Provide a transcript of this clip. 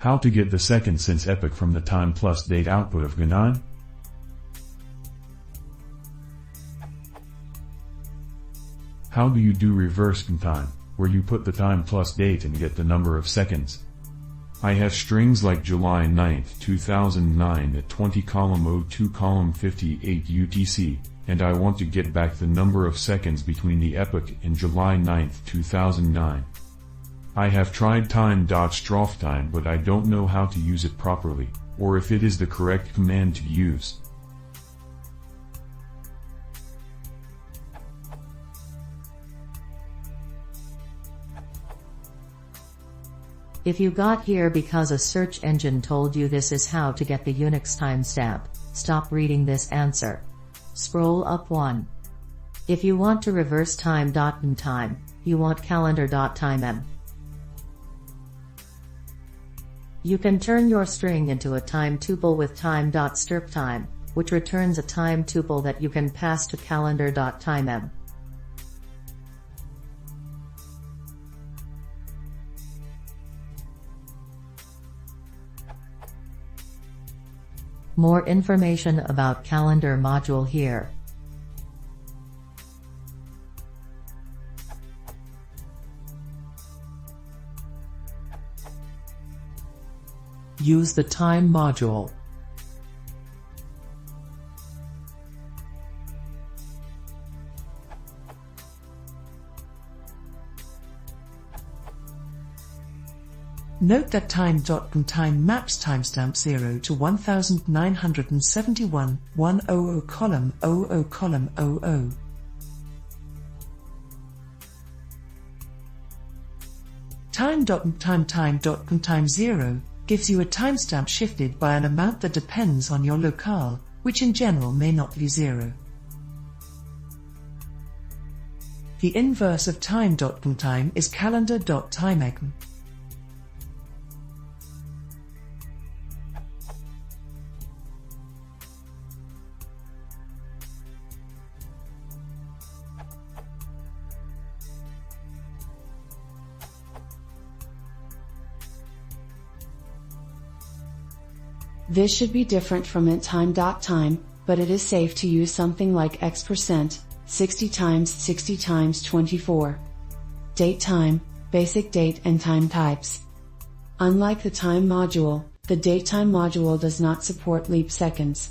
How to get the second since epoch from the time plus date output of gmtime? How do you do reverse gmtime, where you put the time plus date and get the number of seconds? I have strings like July 9th 2009 at 20 column 02 column 58 UTC, and I want to get back the number of seconds between the epoch and July 9th 2009. I have tried time.strophtime, but I don't know how to use it properly, or if it is the correct command to use. If you got here because a search engine told you this is how to get the Unix timestamp, stop reading this answer. Scroll up one. If you want to reverse time.gmtime, you want calendar.timem. You can turn your string into a time tuple with time.strophtime, which returns a time tuple that you can pass to calendar.timem. More information about calendar module here. Use the time module. Note that time.gmtime maps timestamp 0 to 1971, 100 column 00 column 00. Time.gmtime 0 gives you a timestamp shifted by an amount that depends on your locale, which in general may not be 0. The inverse of time.gmtime is calendar.timem. This should be different from time.time, but it is safe to use something like x%, 60 times 60 times 24. Datetime, basic date and time types. Unlike the time module, the datetime module does not support leap seconds.